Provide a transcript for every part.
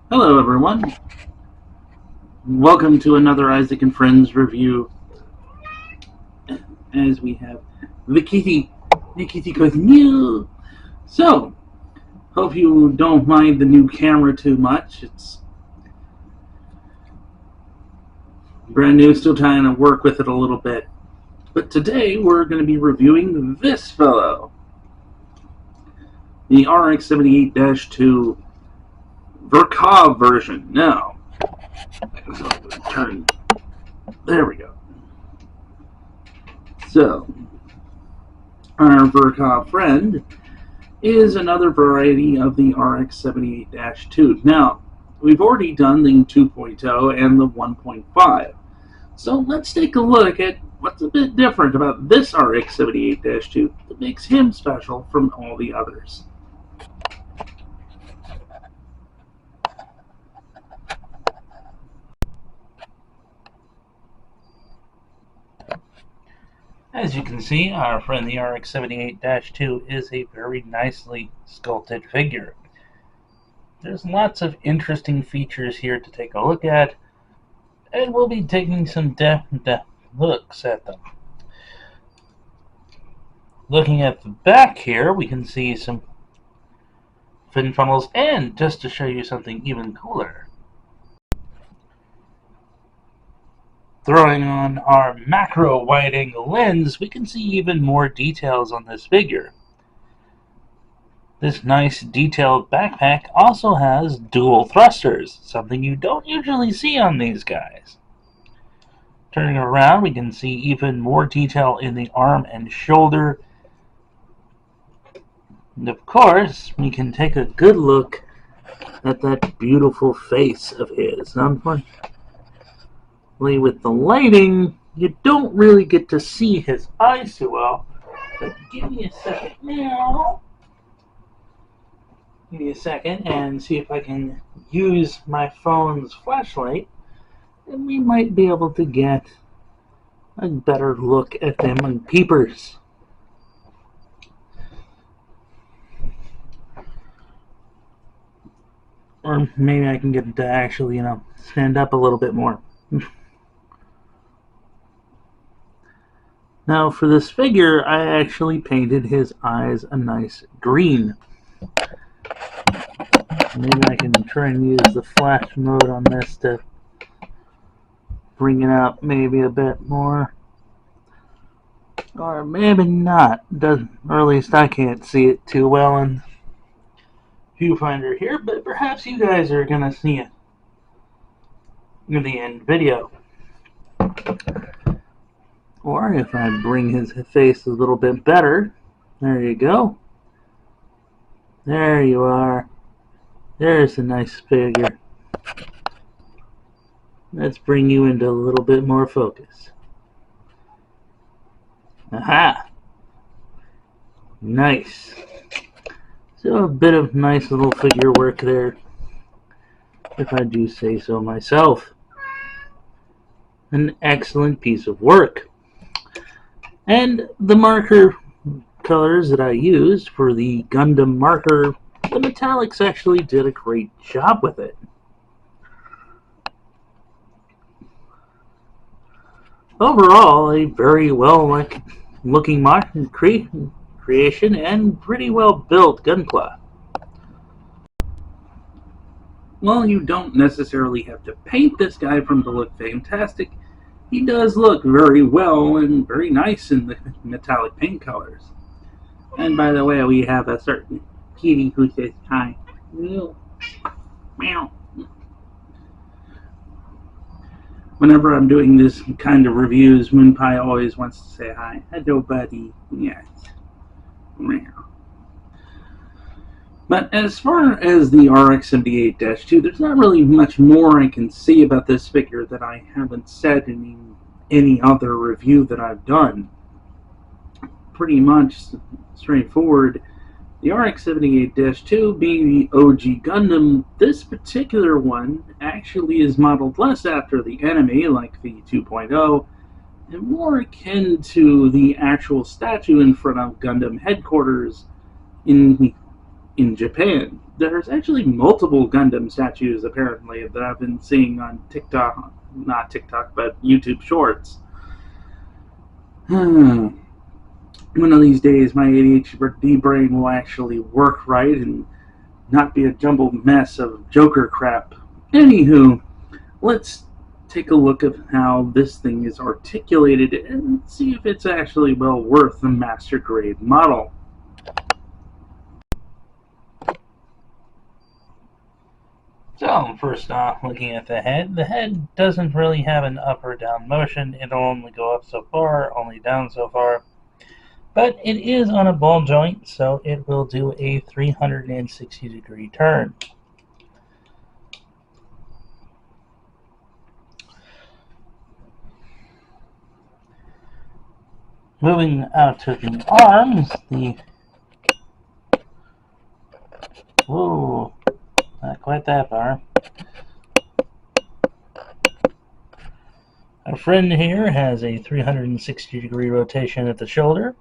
Hello everyone, welcome to another Isaac and Friends review, as we have the kitty goes meow. So, hope you don't mind the new camera too much. It's brand new, still trying to work with it a little bit. But today we're going to be reviewing this fellow, the RX-78-2 Ver.ka version. Now, there we go. So, our Ver.ka friend is another variety of the RX-78-2. Now, we've already done the 2.0 and the 1.5. So let's take a look at what's a bit different about this RX-78-2 that makes him special from all the others. As you can see, our friend the RX-78-2 is a very nicely sculpted figure. There's lots of interesting features here to take a look at, and we'll be taking some depth looks at them. Looking at the back here, we can see some fin funnels, and just to show you something even cooler, throwing on our macro wide-angle lens, we can see even more details on this figure. This nice detailed backpack also has dual thrusters, something you don't usually see on these guys. Turning around, we can see even more detail in the arm and shoulder. And of course, we can take a good look at that beautiful face of his. Unfortunately, with the lighting, you don't really get to see his eyes too well. But give me a second now. Give me a second and see if I can use my phone's flashlight, and we might be able to get a better look at them on peepers. Or maybe I can get it to actually, stand up a little bit more. Now for this figure, I actually painted his eyes a nice green. Maybe I can try and use the flash mode on this to bring it out maybe a bit more. Or maybe not. Or at least I can't see it too well in viewfinder here, but perhaps you guys are going to see it in the end video. Or if I bring his face a little bit better, there you go. There you are. There's a nice figure. Let's bring you into a little bit more focus. Aha! Nice. So a bit of nice little figure work there, if I do say so myself. An excellent piece of work. And the marker colors that I used for the Gundam marker, the metallics actually did a great job with it. Overall, a very well looking creation and pretty well built Gunpla. While you don't necessarily have to paint this guy for him to look fantastic, he does look very well and very nice in the metallic paint colors. And by the way, we have a certain kitty who says hi. Meow. Whenever I'm doing this kind of reviews, Moonpie always wants to say hi. Hello, buddy. Yes. Meow. But as far as the RX-78-2, there's not really much more I can say about this figure that I haven't said in any other review that I've done. Pretty much straightforward. The RX-78-2 being the OG Gundam, this particular one actually is modeled less after the anime, like the 2.0, and more akin to the actual statue in front of Gundam headquarters in Japan. there's actually multiple Gundam statues apparently that I've been seeing on TikTok, not TikTok, but YouTube Shorts. One of these days, my ADHD brain will actually work right and not be a jumbled mess of Joker crap. Anywho, let's take a look at how this thing is articulated and see if it's actually well worth the master grade model. So, first off, looking at the head doesn't really have an up or down motion. It'll only go up so far, only down so far. But it is on a ball joint, so it will do a 360-degree turn. Moving out to the arms, whoa, not quite that far. Our friend here has a 360-degree rotation at the shoulder.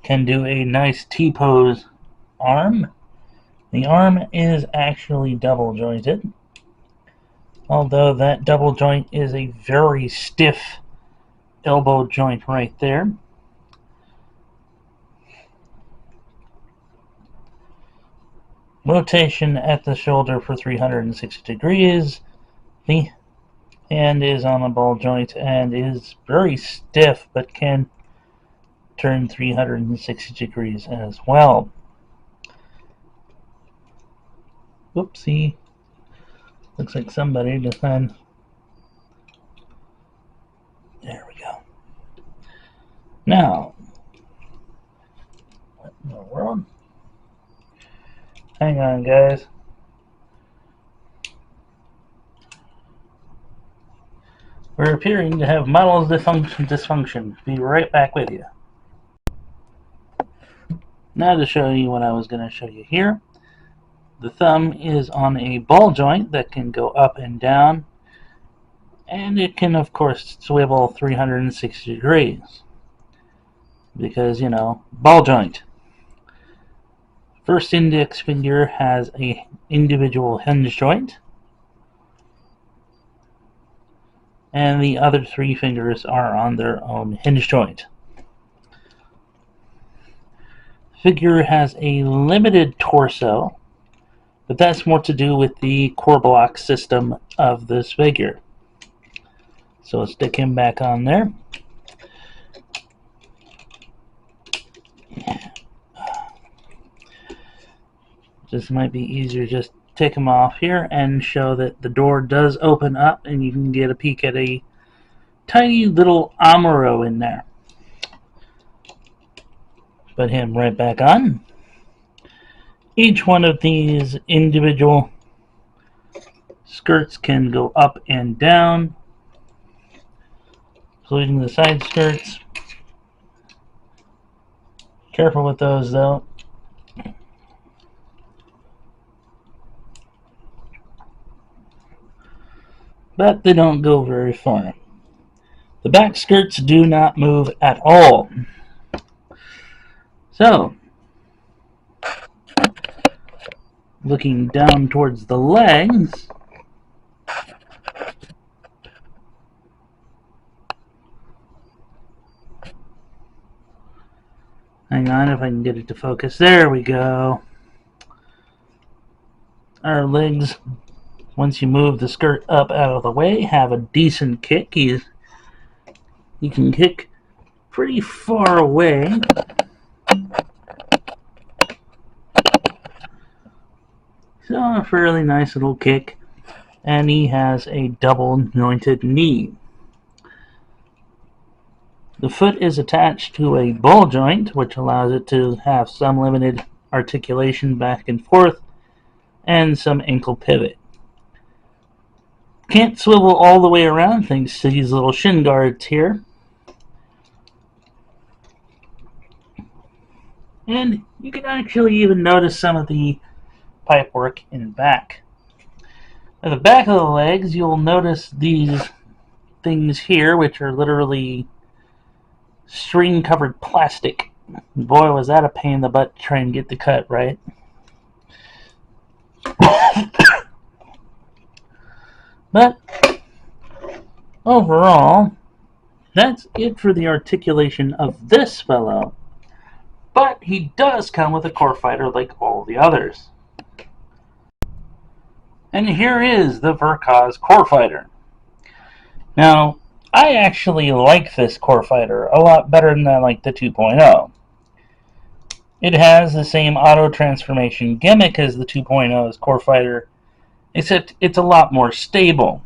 Can do a nice T-pose arm. The arm is actually double jointed, although that double joint is a very stiff elbow joint right there. Rotation at the shoulder for 360 degrees. The hand is on a ball joint and is very stiff, but can turn 360 degrees as well. Whoopsie. Looks like somebody decided. There we go. Now, what in the world? Hang on, guys. We're appearing to have model dysfunction. Be right back with you. Now to show you what I was going to show you here. The thumb is on a ball joint that can go up and down, and it can of course swivel 360 degrees because, you know, ball joint. First index finger has a individual hinge joint, and the other three fingers are on their own hinge joint. Figure has a limited torso, but that's more to do with the core block system of this figure. So let's stick him back on there. This might be easier, just take him off here and show that the door does open up and you can get a peek at a tiny little Amuro in there. Put him right back on. Each one of these individual skirts can go up and down, including the side skirts. Careful with those though. But they don't go very far. The back skirts do not move at all. So, looking down towards the legs, hang on if I can get it to focus. There we go. Our legs, once you move the skirt up out of the way, have a decent kick. You can kick pretty far away. So a fairly nice little kick. And he has a double jointed knee. The foot is attached to a ball joint, which allows it to have some limited articulation back and forth, and some ankle pivot. Can't swivel all the way around thanks to these little shin guards here. And you can actually even notice some of the pipework in back. At the back of the legs, you'll notice these things here, which are literally string-covered plastic. Boy, was that a pain in the butt to try and get the cut right. But overall, that's it for the articulation of this fellow. But he does come with a core fighter like all the others. And here is the Ver.ka's core fighter. Now, I actually like this core fighter a lot better than I like the 2.0. It has the same auto transformation gimmick as the 2.0's core fighter, except it's a lot more stable.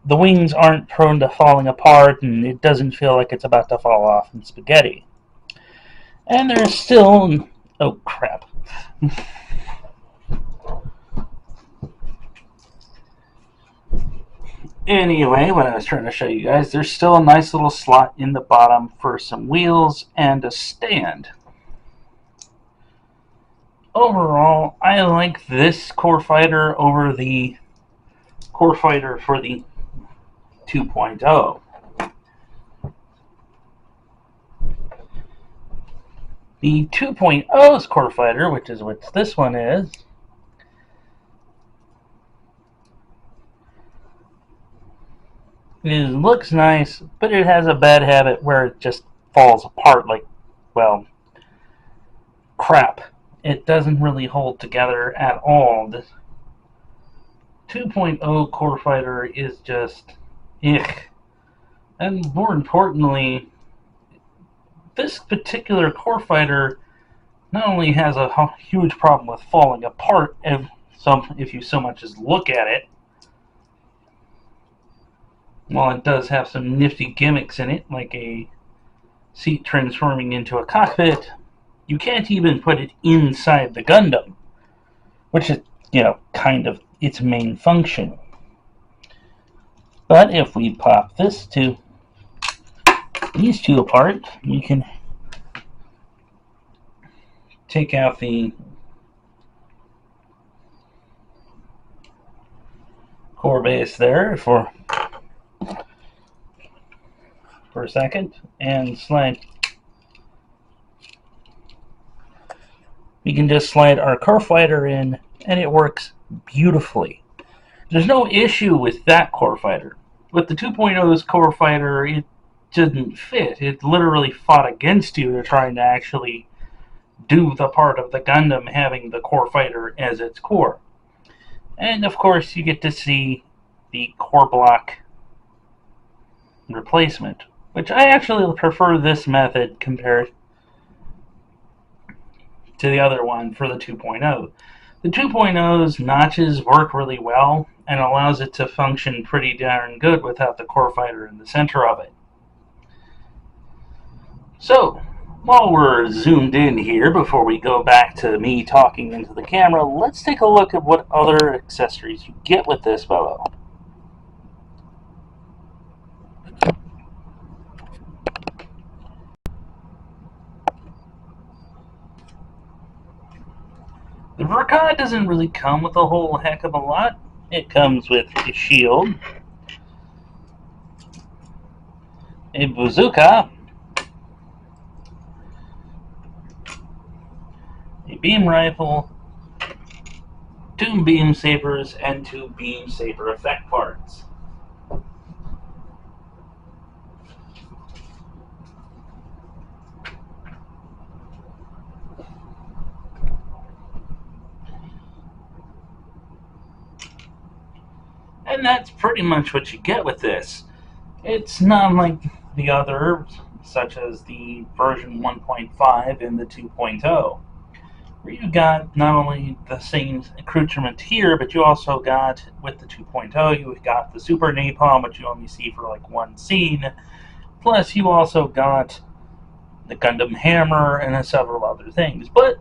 The wings aren't prone to falling apart, and it doesn't feel like it's about to fall off in spaghetti. And there's still... oh, crap. Anyway, what I was trying to show you guys, there's still a nice little slot in the bottom for some wheels and a stand. Overall, I like this core fighter over the core fighter for the 2.0. The 2.0's core fighter, which is what this one is, it looks nice, but it has a bad habit where it just falls apart like, well, crap. It doesn't really hold together at all. This 2.0 core fighter is just ick. And more importantly, this particular core fighter not only has a huge problem with falling apart if you so much as look at it, while it does have some nifty gimmicks in it, like a seat transforming into a cockpit, you can't even put it inside the Gundam, which is, kind of its main function. But if we pop these two apart, you can take out the core base there for a second and slide. We can just slide our core fighter in and it works beautifully. There's no issue with that core fighter. With the 2.0's core fighter, it didn't fit. It literally fought against you to trying to actually do the part of the Gundam having the core fighter as its core. And of course you get to see the core block replacement, which I actually prefer this method compared to the other one for the 2.0. The 2.0's notches work really well and allows it to function pretty darn good without the core fighter in the center of it. So, while we're zoomed in here, before we go back to me talking into the camera, let's take a look at what other accessories you get with this fellow. The Ver.ka doesn't really come with a whole heck of a lot. It comes with a shield, a bazooka, a beam rifle, 2 beam sabers, and 2 beam saber effect parts. And that's pretty much what you get with this. It's not like the others, such as the version 1.5 and the 2.0, where you got not only the same accoutrement here, but you also got, with the 2.0, you got the super napalm, which you only see for like one scene, plus you also got the Gundam hammer and several other things. But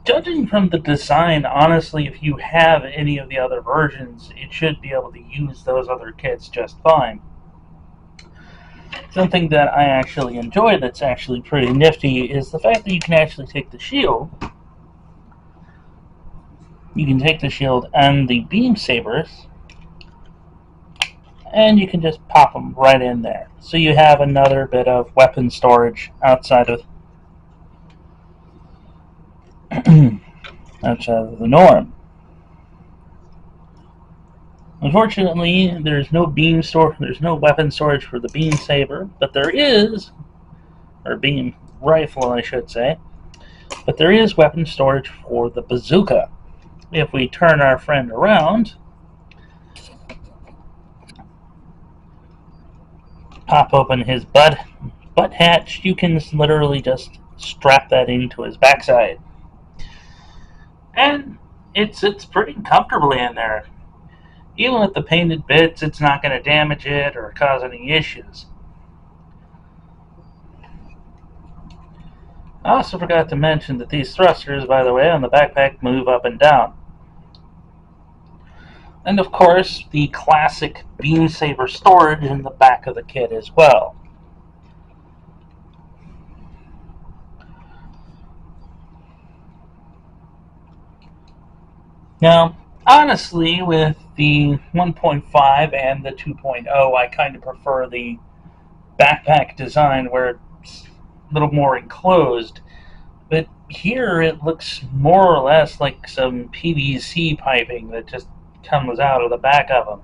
judging from the design, honestly, if you have any of the other versions, it should be able to use those other kits just fine. Something that I actually enjoy that's actually pretty nifty is the fact that you can actually take the shield. You can take the shield and the beam sabers, and you can just pop them right in there. So you have another bit of weapon storage outside of the norm. Unfortunately, there's no there's no weapon storage for the beam saber, but there is, or beam rifle, I should say, but there is weapon storage for the bazooka. If we turn our friend around, pop open his butt hatch, you can literally just strap that into his backside. And it sits pretty comfortably in there. Even with the painted bits, it's not going to damage it or cause any issues. I also forgot to mention that these thrusters, by the way, on the backpack move up and down. And of course, the classic beam saber storage in the back of the kit as well. Now, honestly, with the 1.5 and the 2.0, I kind of prefer the backpack design where it's a little more enclosed. But here it looks more or less like some PVC piping that just comes out of the back of them.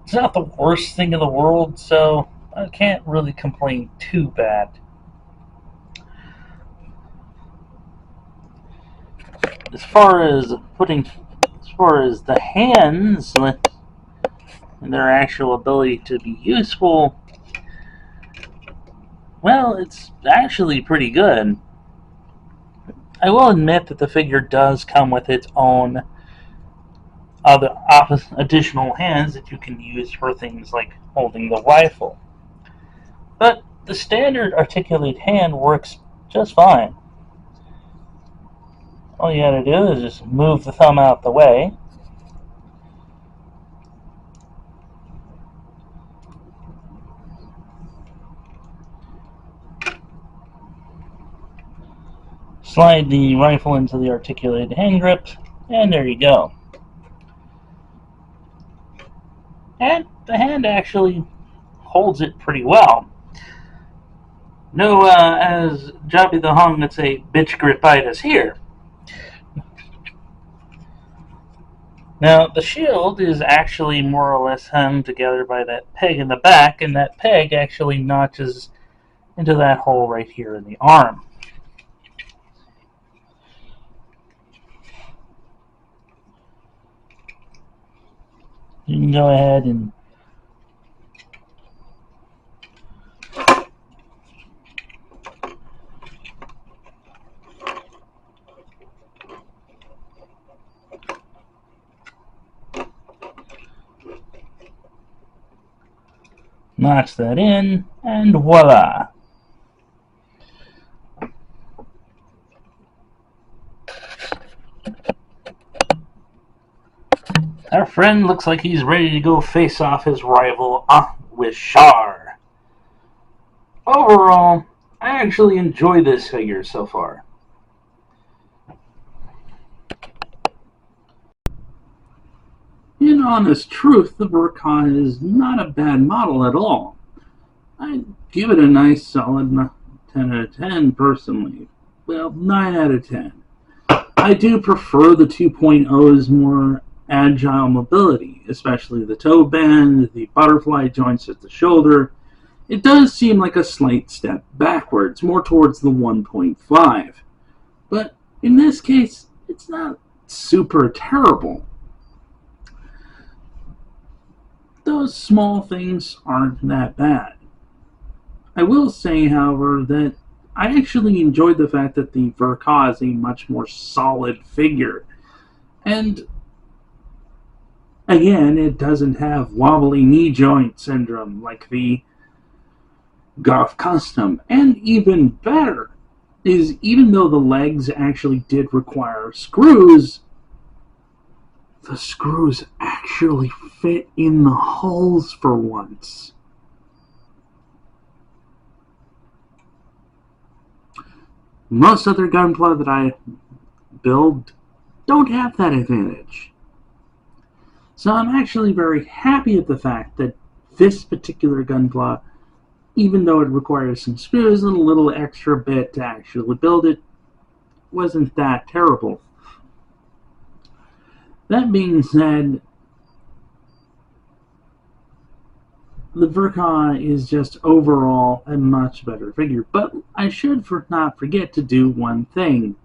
It's not the worst thing in the world, so I can't really complain too bad. As far as the hands and their actual ability to be useful, well, it's actually pretty good. I will admit that the figure does come with its own other additional hands that you can use for things like holding the rifle. But the standard articulate hand works just fine. All you gotta do is just move the thumb out the way. Slide the rifle into the articulated hand grip, and there you go. And the hand actually holds it pretty well. No, as Jobby the Hung would say, bitch gripitis here. Now, the shield is actually more or less hung together by that peg in the back, and that peg actually notches into that hole right here in the arm. You can go ahead and notch that in, and voila! Our friend looks like he's ready to go face off his rival with Char. Overall, I actually enjoy this figure so far. In honest truth, the Ver.ka is not a bad model at all. I'd give it a nice solid 10 out of 10 personally. Well, 9 out of 10. I do prefer the 2.0's more agile mobility, especially the toe bend, the butterfly joints at the shoulder. It does seem like a slight step backwards, more towards the 1.5. But in this case, it's not super terrible. Those small things aren't that bad. I will say, however, that I actually enjoyed the fact that the Ver.ka is a much more solid figure. And again, it doesn't have wobbly knee joint syndrome like the Goth Custom. And even better is, even though the legs actually did require screws, the screws actually fit in the holes for once. Most other Gunpla that I build don't have that advantage. So I'm actually very happy at the fact that this particular Gunpla, even though it requires some screws and a little extra bit to actually build it, wasn't that terrible. That being said, the Ver.ka is just overall a much better figure. But I should not forget to do one thing.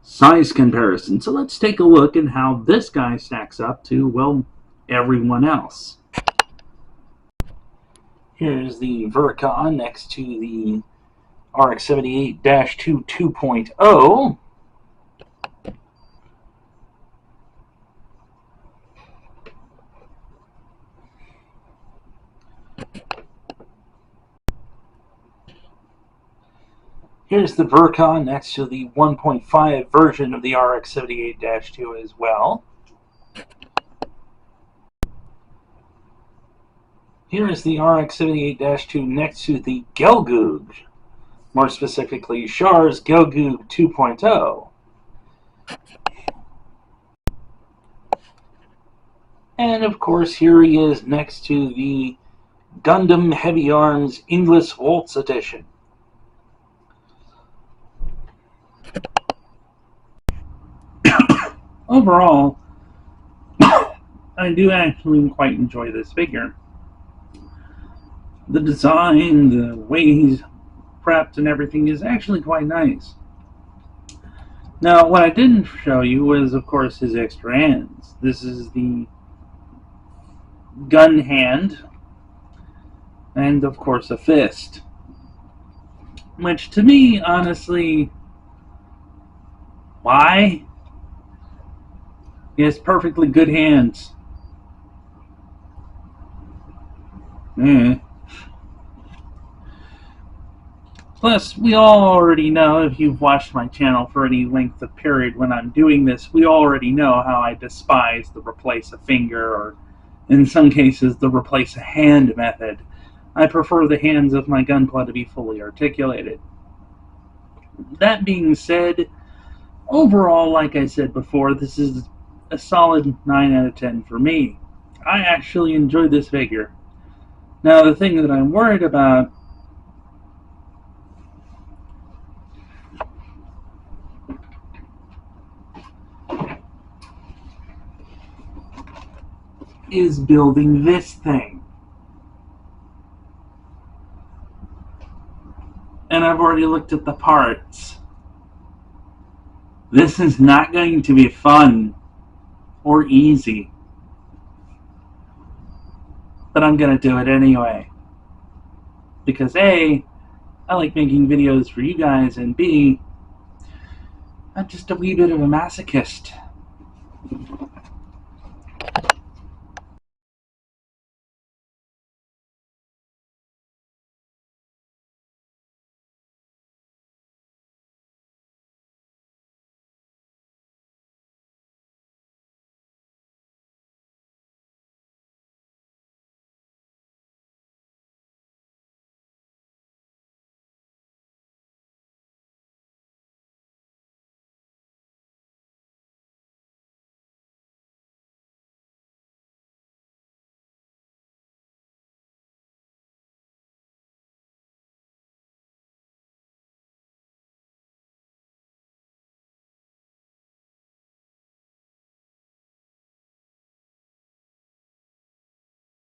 Size comparison. So let's take a look at how this guy stacks up to, well, everyone else. Here's the Ver.ka next to the RX-78-2 2.0. Here's the Ver.ka next to the 1.5 version of the RX-78-2 as well. Here is the RX-78-2 next to the Gelgoog, more specifically Char's Gelgoog 2.0. And of course here he is next to the Gundam Heavy Arms English Waltz Edition. Overall, I do actually quite enjoy this figure. The design, the way he's prepped and everything is actually quite nice. Now, what I didn't show you was, of course, his extra hands. This is the gun hand, and of course a fist. Which to me, honestly, why? He has perfectly good hands. Plus, we all already know, if you've watched my channel for any length of period when I'm doing this, we already know how I despise the replace a finger, or in some cases, the replace a hand method. I prefer the hands of my Gunpla to be fully articulated. That being said, overall, like I said before, this is a solid 9 out of 10 for me. I actually enjoyed this figure. Now, the thing that I'm worried about is building this thing. And I've already looked at the parts. This is not going to be fun or easy. But I'm going to do it anyway. Because A, I like making videos for you guys, and B, I'm just a wee bit of a masochist.